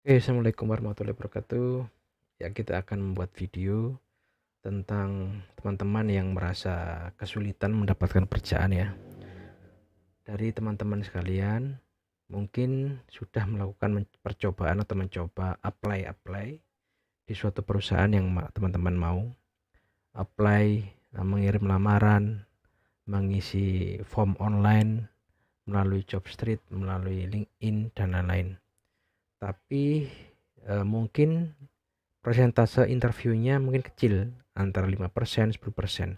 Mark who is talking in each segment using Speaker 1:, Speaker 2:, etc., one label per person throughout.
Speaker 1: Oke, assalamualaikum warahmatullahi wabarakatuh. Ya, kita akan membuat video tentang teman-teman yang merasa kesulitan mendapatkan pekerjaan ya. Dari teman-teman sekalian, mungkin sudah melakukan percobaan atau mencoba apply di suatu perusahaan yang teman-teman mau. Apply, mengirim lamaran, mengisi form online, melalui Jobstreet, melalui LinkedIn, dan lain-lain. Tapi mungkin persentase interviewnya mungkin kecil, antara 5%, 10%.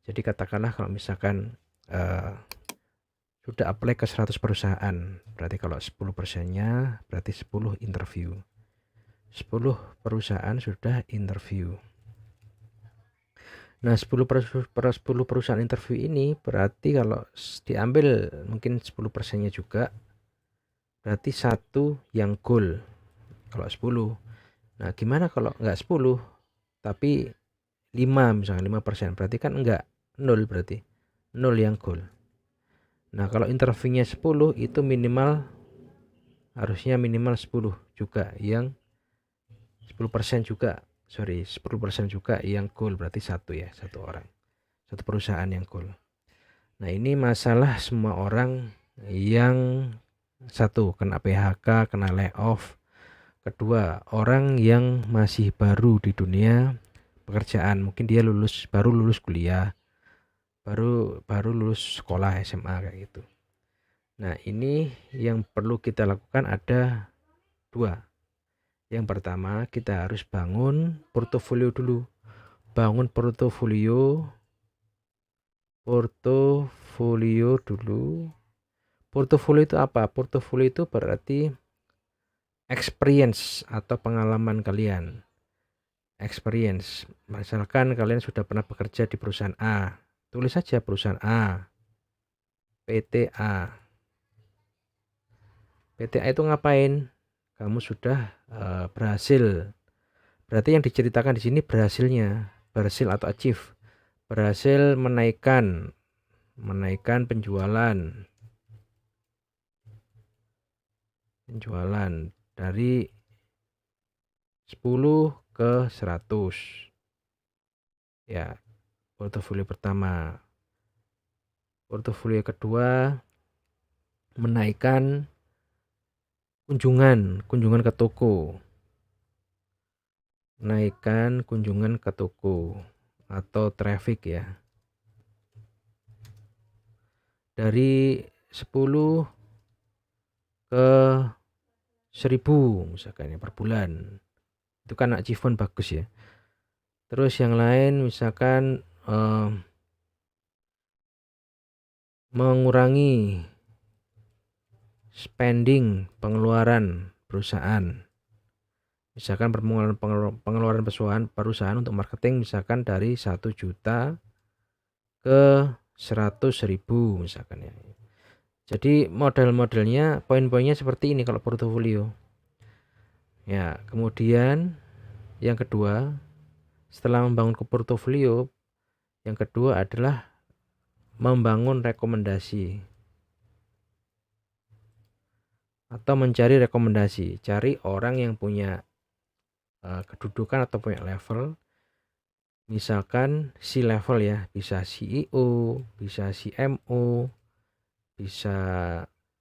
Speaker 1: Jadi katakanlah kalau misalkan sudah apply ke 100 perusahaan, berarti kalau 10%-nya berarti 10 interview. 10 perusahaan sudah interview. Nah, 10 perusahaan interview ini berarti kalau diambil mungkin 10%-nya juga, berarti 1 yang goal kalau 10. Nah, gimana kalau nggak 10 tapi 5, misalnya 5%, berarti kan enggak 0, berarti 0 yang goal. Nah, kalau interviewnya 10 itu harusnya minimal 10 juga yang 10% juga, 10% juga yang goal, berarti satu ya, satu orang, satu perusahaan yang goal. Nah, ini masalah semua orang yang satu kena PHK, kena layoff. Kedua, orang yang masih baru di dunia pekerjaan, mungkin dia baru lulus kuliah, baru lulus sekolah SMA kayak gitu. Nah, ini yang perlu kita lakukan ada 2. Yang pertama, kita harus bangun portofolio dulu. Bangun portofolio dulu. Portofolio itu apa? Portofolio itu berarti experience atau pengalaman kalian. Experience. Misalkan kalian sudah pernah bekerja di perusahaan A, tulis saja perusahaan A, PT A. PT A itu ngapain? Kamu sudah berhasil. Berarti yang diceritakan di sini berhasilnya, berhasil atau achieve, berhasil menaikkan penjualan dari 10 ke 100. Ya, portofolio pertama. Portofolio kedua, menaikkan kunjungan ke toko. Naikkan kunjungan ke toko atau traffic ya. Dari 10 ke 1000 misalkan ya, per bulan. Itu kan achievement bagus ya. Terus yang lain misalkan mengurangi spending, pengeluaran perusahaan. Misalkan pengeluaran perusahaan untuk marketing misalkan dari 1 juta ke 100.000 misalkan ya. Jadi model-modelnya, poin-poinnya seperti ini kalau portofolio. Ya, kemudian yang kedua, setelah membangun portofolio, yang kedua adalah membangun rekomendasi atau mencari rekomendasi. Cari orang yang punya kedudukan atau punya level, misalkan C-level ya, bisa CEO, bisa CMO, bisa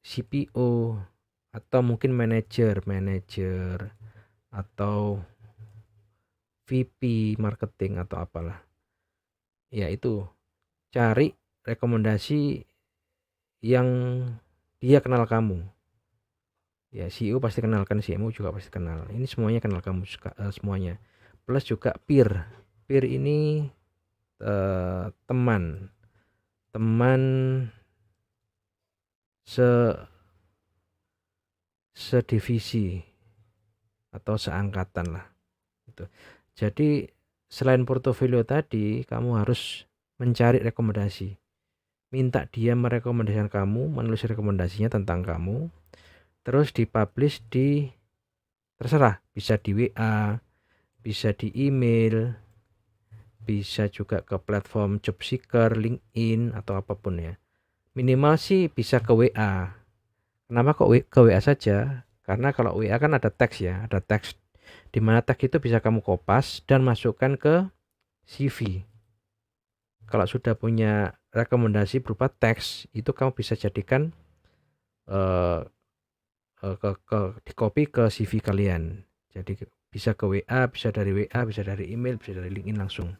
Speaker 1: CPO, atau mungkin manajer atau VP marketing atau apalah. Ya, itu cari rekomendasi yang dia kenal kamu. Ya, CEO pasti kenal kan, CMO juga pasti kenal. Ini semuanya kenal kamu semuanya. Plus juga peer. Peer ini teman sedivisi atau seangkatan lah gitu. Jadi selain portofolio tadi, kamu harus mencari rekomendasi, minta dia merekomendasikan kamu, menulis rekomendasinya tentang kamu, terus dipublish di, terserah, bisa di WA, bisa di email, bisa juga ke platform Jobseeker, LinkedIn, atau apapun ya. Minimal sih bisa ke WA. Kenapa kok ke WA saja? Karena kalau WA kan ada teks ya, ada teks. Di mana teks itu bisa kamu kopas dan masukkan ke CV. Kalau sudah punya rekomendasi berupa teks, itu kamu bisa jadikan eh, di copy ke CV kalian. Jadi bisa ke WA, bisa dari WA, bisa dari email, bisa dari LinkedIn langsung.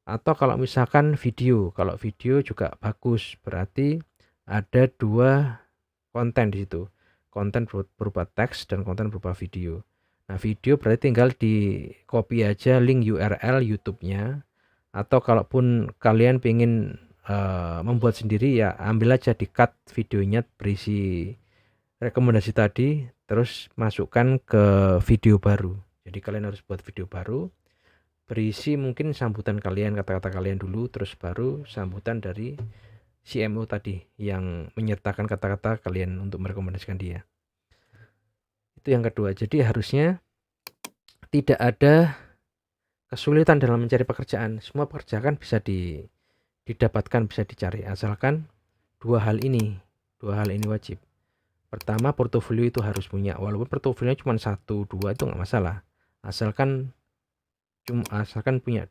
Speaker 1: Atau kalau misalkan video, kalau video juga bagus, berarti ada dua konten di situ. Konten berupa teks dan konten berupa video. Nah, video berarti tinggal di copy aja link URL YouTube-nya. Atau kalaupun kalian pengen membuat sendiri, ya ambil aja di cut videonya berisi rekomendasi tadi, terus masukkan ke video baru. Jadi kalian harus buat video baru, berisi mungkin sambutan kalian, kata-kata kalian dulu, terus baru sambutan dari CMO tadi yang menyertakan kata-kata kalian untuk merekomendasikan dia. Itu yang kedua. Jadi harusnya tidak ada kesulitan dalam mencari pekerjaan. Semua pekerjaan bisa didapatkan, bisa dicari, asalkan dua hal ini wajib. Pertama, portofolio itu harus punya, walaupun portofolionya cuma 1, 2 itu nggak masalah, asalkan punya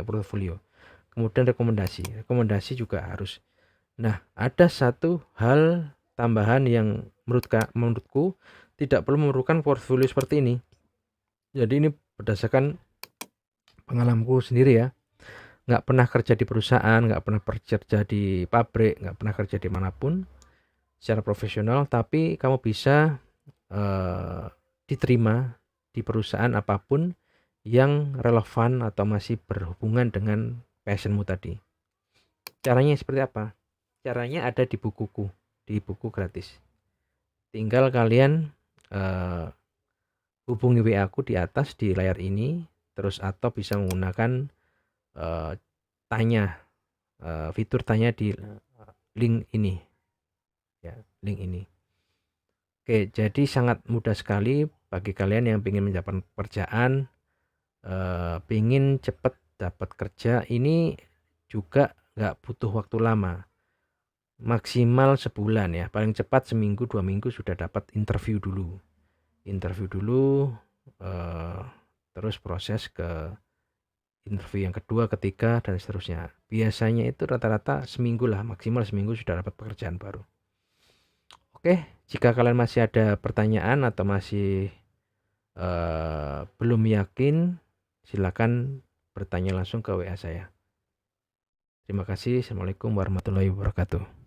Speaker 1: portofolio. Kemudian rekomendasi juga harus. Nah, ada satu hal tambahan yang menurutku tidak perlu memerlukan portofolio seperti ini. Jadi ini berdasarkan pengalamanku sendiri ya. Nggak pernah kerja di perusahaan, nggak pernah kerja di pabrik, nggak pernah kerja di manapun secara profesional, tapi kamu bisa diterima di perusahaan apapun yang relevan atau masih berhubungan dengan passionmu tadi. Caranya seperti apa? Caranya ada di bukuku, di buku gratis. Tinggal kalian hubungi WA aku di atas di layar ini, terus atau bisa menggunakan fitur tanya di link ini ya, link ini. Oke, jadi sangat mudah sekali bagi kalian yang ingin mendapatkan pekerjaan, ingin cepat dapat kerja. Ini juga nggak butuh waktu lama, maksimal sebulan ya, paling cepat seminggu 2 minggu sudah dapat interview dulu, terus proses ke interview yang kedua, ketiga, dan seterusnya. Biasanya itu rata-rata seminggu lah, maksimal seminggu sudah dapat pekerjaan baru. Oke, jika kalian masih ada pertanyaan atau masih belum yakin, silakan bertanya langsung ke WA saya. Terima kasih. Assalamualaikum warahmatullahi wabarakatuh.